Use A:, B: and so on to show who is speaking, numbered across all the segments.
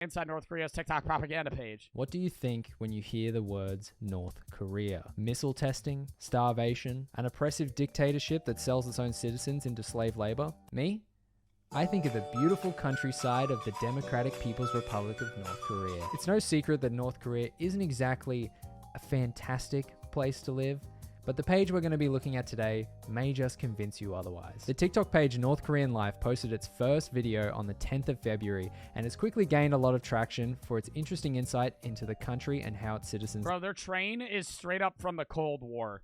A: inside North Korea's TikTok propaganda page.
B: What do you think when you hear the words North Korea? Missile testing, starvation, an oppressive dictatorship that sells its own citizens into slave labor? Me? I think of the beautiful countryside of the Democratic People's Republic of North Korea. It's no secret that North Korea isn't exactly a fantastic place to live, but the page we're going to be looking at today may just convince you otherwise. The TikTok page North Korean Life posted its first video on the 10th of February and has quickly gained a lot of traction for its interesting insight into the country and how its citizens...
A: Bro, their train is straight up from the Cold War.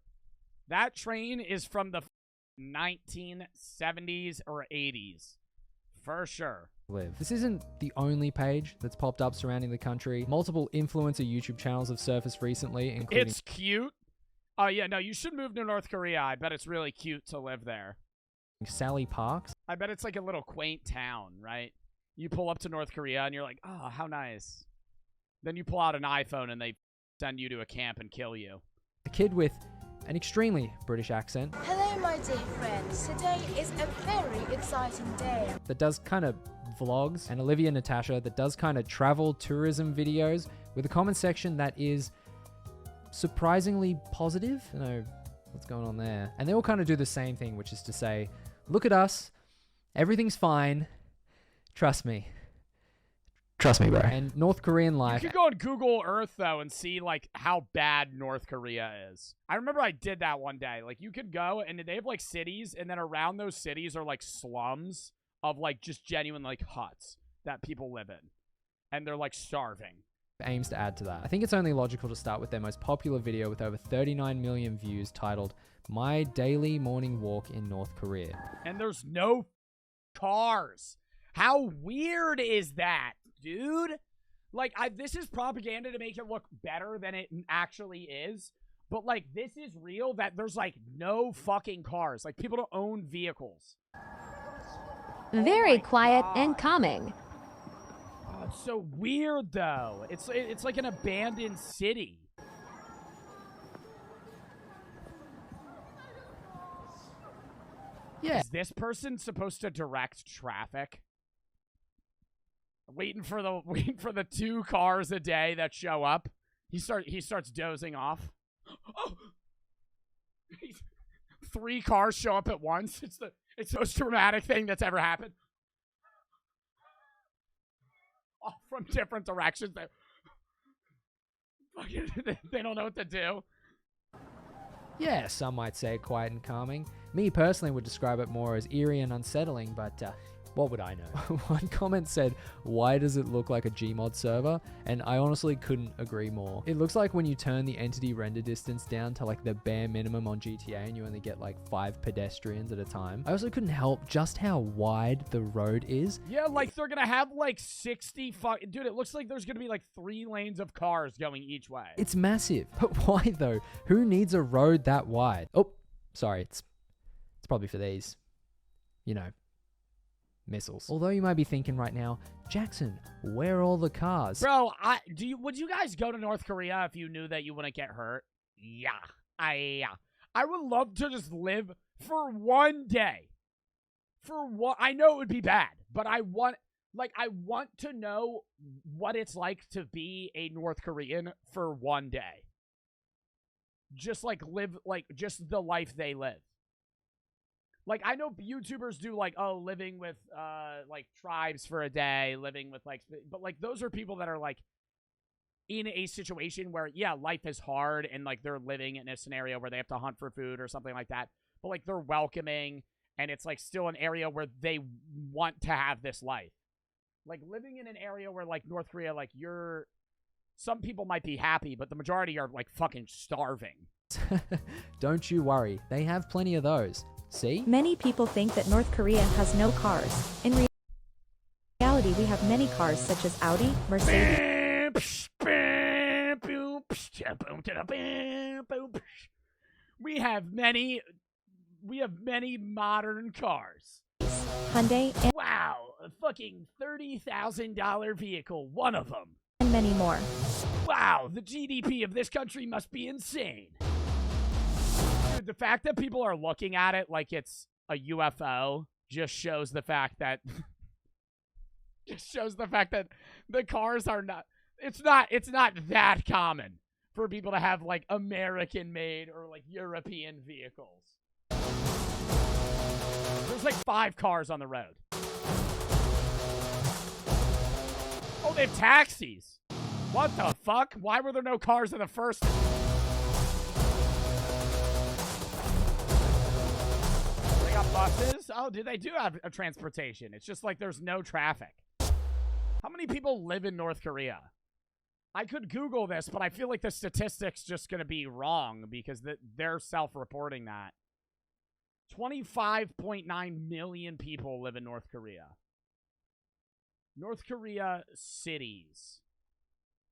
A: That train is from the 1970s or 80s. For sure.
B: live. This isn't the only page that's popped up surrounding the country. Multiple influencer YouTube channels have surfaced recently, including...
A: It's cute. Oh, yeah, no, you should move to North Korea. I bet it's really cute to live there.
B: Sally Parks.
A: I bet it's like a little quaint town, right? You pull up to North Korea and you're like, oh, how nice. Then you pull out an iPhone and they send you to a camp and kill you.
B: A kid with an extremely British accent.
C: Hello, my dear friends. Today is a very exciting day.
B: That does kind of vlogs. And Olivia Natasha that does kind of travel tourism videos with a comment section that is surprisingly positive. I don't know what's going on there. And they all kind of do the same thing, which is to say, look at us. Everything's fine. Trust me. Trust me, bro. And North Korean life.
A: You could go on Google Earth, though, and see, like, how bad North Korea is. I remember I did that one day. Like, you could go, and they have, like, cities, and then around those cities are, like, slums of, like, just genuine, like, huts that people live in. And they're, like, starving.
B: Aims to add to that. I think it's only logical to start with their most popular video with over 39 million views titled, My Daily Morning Walk in North Korea.
A: And there's no cars. How weird is that, dude? Like, this is propaganda to make it look better than it actually is. But, like, this is real that there's, like, no fucking cars. Like, people don't own vehicles.
D: Very quiet and calming.
A: Oh, it's so weird, though. It's like an abandoned city.
B: Yeah.
A: Is this person supposed to direct traffic? Waiting for the 2 cars a day that show up. He starts dozing off. Oh! 3 cars show up at once. It's the most dramatic thing that's ever happened. All from different directions. They don't know what to do.
B: Yeah, some might say quiet and calming. Me personally would describe it more as eerie and unsettling, but what would I know? One comment said, why does it look like a Gmod server? And I honestly couldn't agree more. It looks like when you turn the entity render distance down to like the bare minimum on GTA and you only get like 5 pedestrians at a time. I also couldn't help just how wide the road is.
A: Yeah, like they're gonna have like 60 dude, it looks like there's gonna be like 3 lanes of cars going each way.
B: It's massive. But why though? Who needs a road that wide? Oh, sorry, it's probably for these, you know, missiles. Although you might be thinking right now, Jackson, where are all the cars?
A: Bro, would you guys go to North Korea if you knew that you wouldn't get hurt? Yeah. I would love to just live for one day. I know it would be bad, but I want to know what it's like to be a North Korean for one day. Just like live, like just the life they live. Like, I know YouTubers do, like, oh, living with, like, tribes for a day, living with, like, but, like, those are people that are, like, in a situation where, yeah, life is hard, and, like, they're living in a scenario where they have to hunt for food or something like that, but, like, they're welcoming, and it's, like, still an area where they want to have this life. Like, living in an area where, like, North Korea, like, some people might be happy, but the majority are, like, fucking starving.
B: Don't you worry, they have plenty of those. See?
D: Many people think that North Korea has no cars. In reality, we have many cars such as Audi, Mercedes.
A: We have many modern cars.
D: Hyundai and
A: wow, a fucking $30,000 vehicle, one of them.
D: And many more.
A: Wow, the GDP of this country must be insane. Dude, the fact that people are looking at it like it's a UFO just shows the fact that Just shows the fact that the cars are not. It's not that common for people to have like American-made or like European vehicles. There's like 5 cars on the road. Oh, they have taxis. What the fuck? Why were there no cars in the first? They got buses? Oh, they do have a transportation. It's just like there's no traffic. How many people live in North Korea? I could Google this, but I feel like the statistic's just going to be wrong because they're self-reporting that. 25.9 million people live in North Korea. North Korea cities.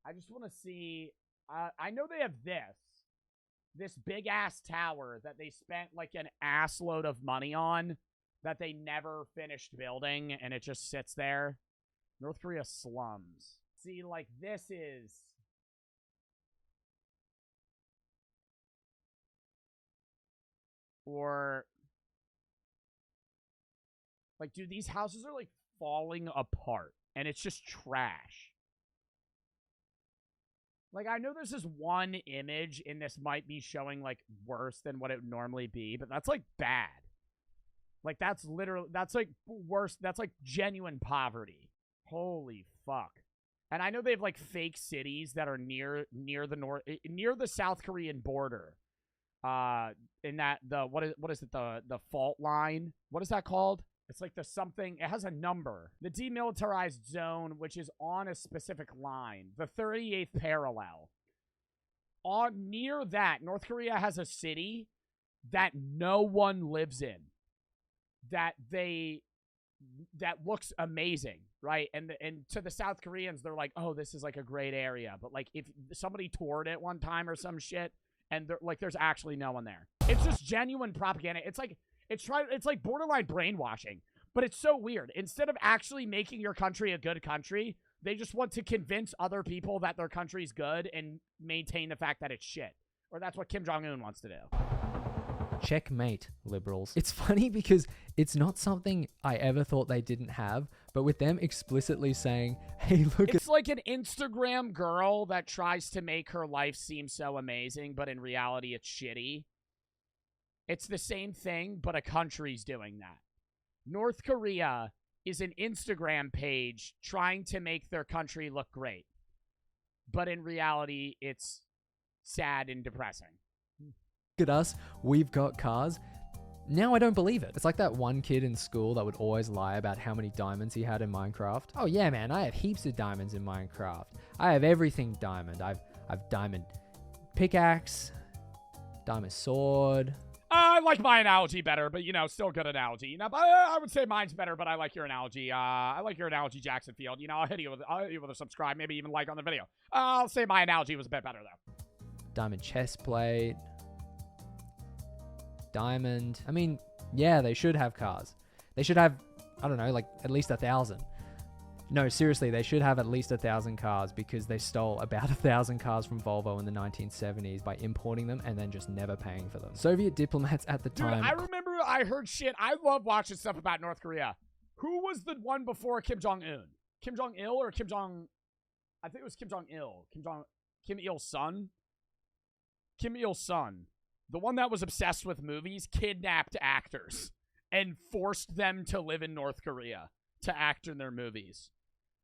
A: I just want to see. I know they have this big-ass tower that they spent like an ass load of money on that they never finished building, and it just sits there. North Korea slums. See, like, this is... Or... Like, dude, these houses are, like, falling apart. And it's just trash. Like, I know there's this one image, and this might be showing, like, worse than what it would normally be, but that's, like, bad. Like, that's literally... That's, like, worse. That's, like, genuine poverty. Holy fuck. And I know they have like fake cities that are near the South Korean border. In that what is it, the fault line? What is that called? It's like the something, it has a number. The demilitarized zone, which is on a specific line. The 38th parallel. Near that, North Korea has a city that no one lives in. That looks amazing, right? And to the South Koreans, they're like, oh, this is like a great area. But like if somebody toured it one time or some shit, and there's actually no one there. It's just genuine propaganda. It's like borderline brainwashing. But it's so weird. Instead of actually making your country a good country, they just want to convince other people that their country's good and maintain the fact that it's shit. Or that's what Kim Jong-un wants to do.
B: Checkmate, liberals. It's funny because it's not something I ever thought they didn't have, but with them explicitly saying, hey, look,
A: it's like an Instagram girl that tries to make her life seem so amazing, but in reality it's shitty. It's the same thing, but a country's doing that. North Korea is an Instagram page trying to make their country look great, but in reality it's sad and depressing.
B: at us, we've got cars. Now I don't believe it. It's like that one kid in school that would always lie about how many diamonds he had in Minecraft. Oh yeah, man, I have heaps of diamonds in Minecraft. I have everything diamond. I've diamond pickaxe, diamond sword.
A: I like my analogy better, but, still good analogy. But I would say mine's better, but I like your analogy. I like your analogy, Jackson Field. I'll hit you with a subscribe, maybe even like on the video. I'll say my analogy was a bit better, though.
B: Diamond chest plate. Diamond. I mean, yeah, they should have cars. They should have, I don't know, like at least 1,000. No, seriously, they should have at least 1,000 cars because they stole about 1,000 cars from Volvo in the 1970s by importing them and then just never paying for them. Soviet diplomats at the time.
A: Dude, I remember I heard shit. I love watching stuff about North Korea. Who was the one before Kim Jong-un? Kim Jong-il or Kim Jong... I think it was Kim Jong-il. Kim Il-sung? Kim Il-sung. The one that was obsessed with movies, kidnapped actors and forced them to live in North Korea to act in their movies,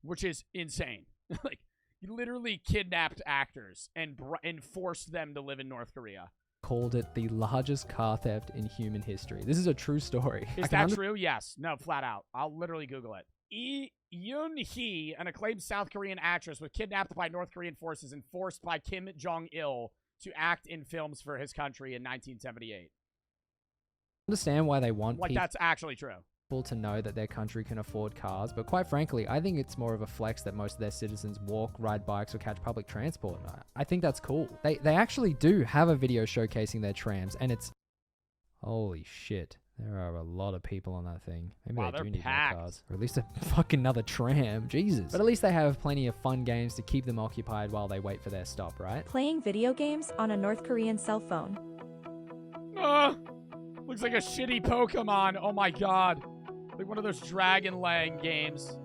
A: which is insane. Like, you literally kidnapped actors and forced them to live in North Korea.
B: Called it the largest car theft in human history. This is a true story.
A: Is that true? Yes. No, flat out. I'll literally Google it. Yoon-hee, an acclaimed South Korean actress, was kidnapped by North Korean forces and forced by Kim Jong-il to act in films for his country in 1978.
B: Understand why they want
A: like that's actually true.
B: People to know that their country can afford cars, but quite frankly, I think it's more of a flex that most of their citizens walk, ride bikes, or catch public transport. I think that's cool. They actually do have a video showcasing their trams, and it's holy shit. There are a lot of people on that thing. Maybe
A: wow,
B: they do need
A: packed.
B: more cars. Or at least a fucking another tram. Jesus. But at least they have plenty of fun games to keep them occupied while they wait for their stop, right?
D: Playing video games on a North Korean cell phone.
A: Looks like a shitty Pokemon. Oh my god. Like one of those Dragon Lang games.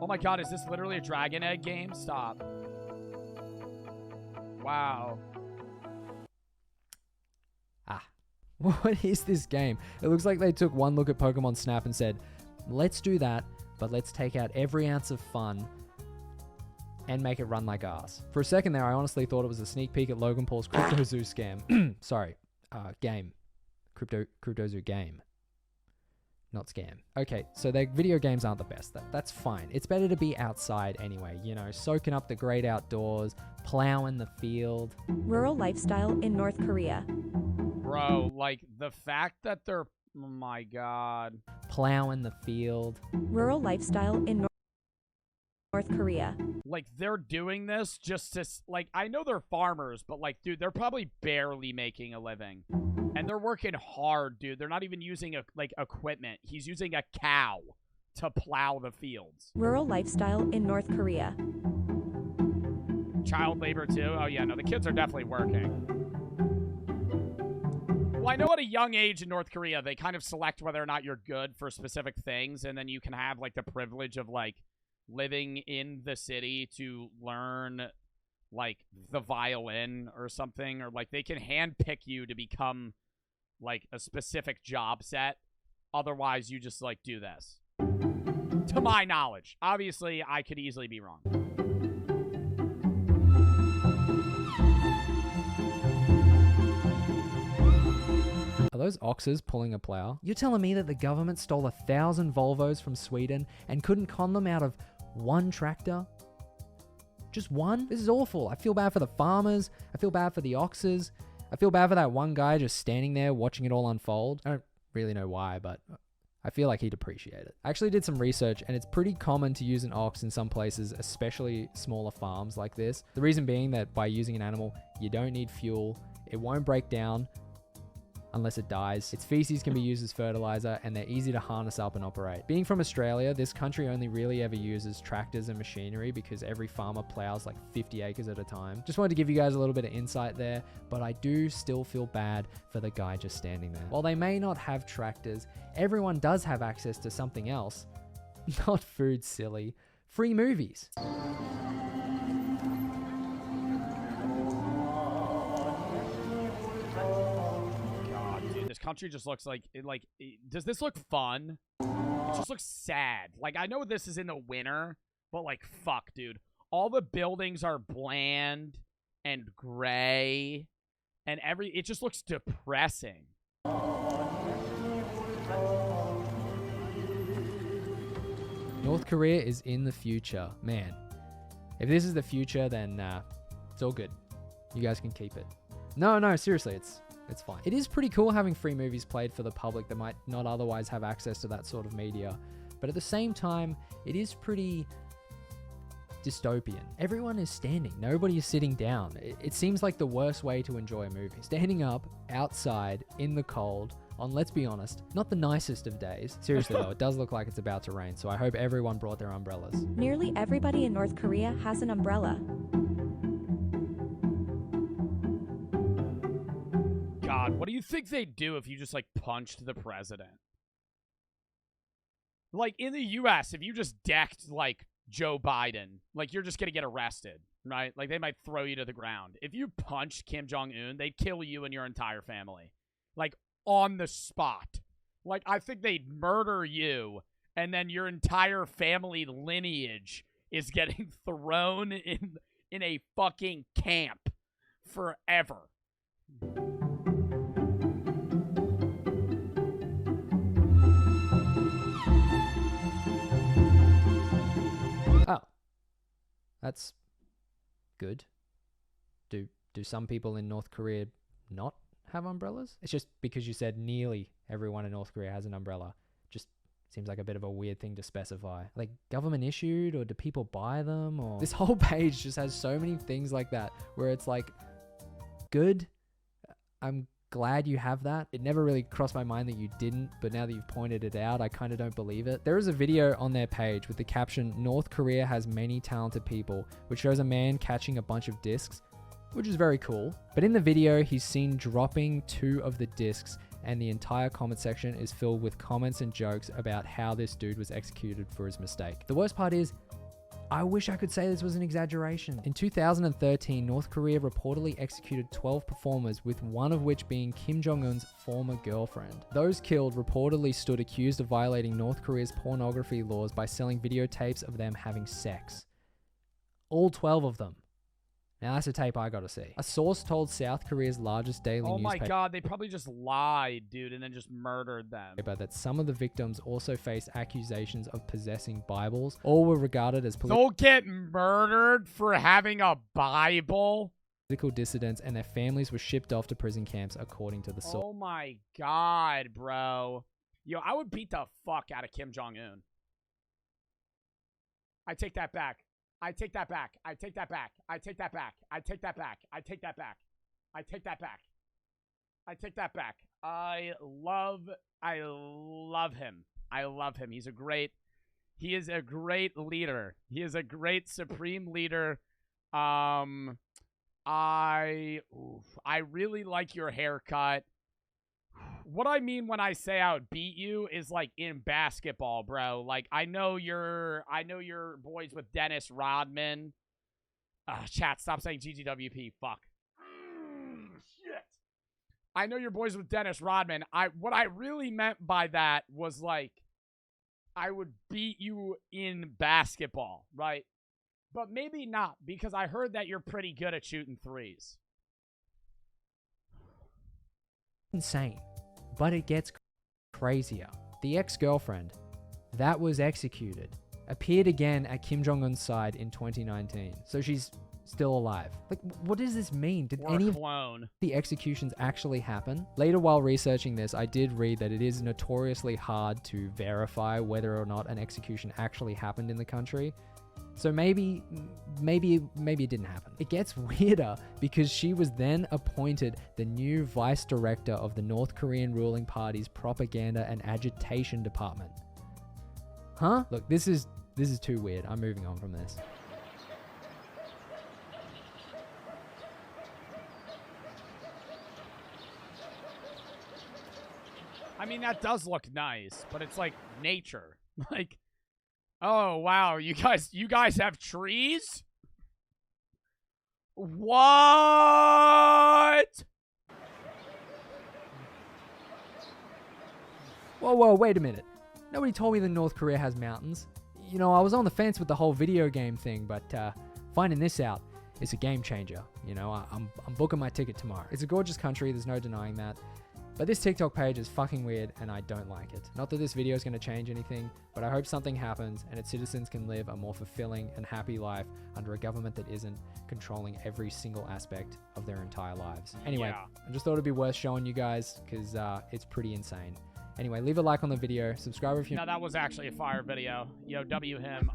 A: Oh my god, is this literally a Dragon Egg game? Stop. Wow.
B: Ah. What is this game? It looks like they took one look at Pokemon Snap and said, let's do that, but let's take out every ounce of fun and make it run like ours. For a second there, I honestly thought it was a sneak peek at Logan Paul's Crypto Zoo scam. Sorry. Game. Crypto Zoo game. Not scam. Okay, so their video games aren't the best. That's fine. It's better to be outside anyway, you know, soaking up the great outdoors, plowing the field.
D: Rural lifestyle in North Korea.
A: Bro, like, the fact that they're... Oh my god.
B: Plowing the field.
D: Rural lifestyle in North Korea.
A: Like, they're doing this just to... Like, I know they're farmers, but, like, dude, they're probably barely making a living. And they're working hard, dude. They're not even using, equipment. He's using a cow to plow the fields.
D: Rural lifestyle in North Korea.
A: Child labor, too? Oh, yeah, no, the kids are definitely working. Well, I know at a young age in North Korea, they kind of select whether or not you're good for specific things, and then you can have, like, the privilege of, like, living in the city to learn, like, the violin or something, or, like, they can handpick you to become, like, a specific job set. Otherwise, you just, like, do this. To my knowledge. Obviously, I could easily be wrong.
B: Are those oxes pulling a plow? You're telling me that the government stole 1,000 Volvos from Sweden and couldn't con them out of one tractor? Just one? This is awful. I feel bad for the farmers. I feel bad for the oxes. I feel bad for that one guy just standing there watching it all unfold. I don't really know why, but I feel like he'd appreciate it. I actually did some research, and it's pretty common to use an ox in some places, especially smaller farms like this. The reason being that by using an animal, you don't need fuel. It won't break down unless it dies. Its feces can be used as fertilizer, and they're easy to harness up and operate. Being from Australia, this country only really ever uses tractors and machinery because every farmer plows like 50 acres at a time. Just wanted to give you guys a little bit of insight there, but I do still feel bad for the guy just standing there. While they may not have tractors, everyone does have access to something else. Not food, silly. Free movies.
A: This country just looks like does this look fun? It just looks sad. Like, I know this is in the winter, but like, fuck, dude. All the buildings are bland and gray, and it just looks depressing.
B: North Korea is in the future. Man, if this is the future, then it's all good. You guys can keep it. No, seriously, it's fine. It is pretty cool having free movies played for the public that might not otherwise have access to that sort of media. But at the same time, it is pretty dystopian. Everyone is standing. Nobody is sitting down. It seems like the worst way to enjoy a movie. Standing up, outside, in the cold, on, let's be honest, not the nicest of days. Seriously though, it does look like it's about to rain, so I hope everyone brought their umbrellas.
D: Nearly everybody in North Korea has an umbrella.
A: God, what do you think they'd do if you just, like, punched the president? Like, in the U.S., if you just decked, like, Joe Biden, like, you're just gonna get arrested, right? Like, they might throw you to the ground. If you punched Kim Jong-un, they'd kill you and your entire family. Like, on the spot. Like, I think they'd murder you, and then your entire family lineage is getting thrown in a fucking camp forever.
B: Oh, that's good. Do some people in North Korea not have umbrellas? It's just because you said nearly everyone in North Korea has an umbrella. Just seems like a bit of a weird thing to specify. Like, government issued, or do people buy them? Or this whole page just has so many things like that where it's like, good, I'm glad you have that. It never really crossed my mind that you didn't, but now that you've pointed it out, I kind of don't believe it. There is a video on their page with the caption, "North Korea has many talented people," which shows a man catching a bunch of discs, which is very cool. But in the video, he's seen dropping 2 of the discs, and the entire comment section is filled with comments and jokes about how this dude was executed for his mistake. The worst part is, I wish I could say this was an exaggeration. In 2013, North Korea reportedly executed 12 performers, with one of which being Kim Jong-un's former girlfriend. Those killed reportedly stood accused of violating North Korea's pornography laws by selling videotapes of them having sex. All 12 of them. Now that's a tape I gotta see. A source told South Korea's largest daily
A: Oh my
B: newspaper
A: god, they probably just lied, dude, and then just murdered them.
B: that some of the victims also faced accusations of possessing Bibles. All were regarded as
A: They'll get murdered for having a Bible?
B: political dissidents, and their families were shipped off to prison camps, according to the source.
A: Oh my god, bro. Yo, I would beat the fuck out of Kim Jong-un. I take that back. I take that back. I take that back. I take that back. I take that back. I take that back. I take that back. I take that back. I love him. I love him. He is a great leader. He is a great supreme leader. I really like your haircut. What I mean when I say I would beat you is like in basketball, bro. Like I know you're boys with Dennis Rodman. Chat, stop saying GGWP. Fuck. Shit. I know you're boys with Dennis Rodman. What I really meant by that was like I would beat you in basketball, right? But maybe not, because I heard that you're pretty good at shooting threes.
B: Insane. But it gets crazier. The ex-girlfriend that was executed appeared again at Kim Jong-un's side in 2019. So she's still alive. Like, what does this mean? Did any of the executions actually happen? Later, while researching this, I did read that it is notoriously hard to verify whether or not an execution actually happened in the country. So maybe it didn't happen. It gets weirder because she was then appointed the new vice director of the North Korean ruling party's propaganda and agitation department. Huh? Look, this is too weird. I'm moving on from this.
A: I mean, that does look nice, but it's like nature. Like, oh wow, you guys have trees? What?
B: Whoa, wait a minute. Nobody told me that North Korea has mountains. You know, I was on the fence with the whole video game thing, but finding this out is a game changer. You know, I'm booking my ticket tomorrow. It's a gorgeous country, there's no denying that. But this TikTok page is fucking weird and I don't like it. Not that this video is going to change anything, but I hope something happens and its citizens can live a more fulfilling and happy life under a government that isn't controlling every single aspect of their entire lives. Anyway,
A: Yeah.
B: I just thought it'd be worth showing you guys because it's pretty insane. Anyway, leave a like on the video, subscribe if you...
A: No, that was actually a fire video. Yo, W him.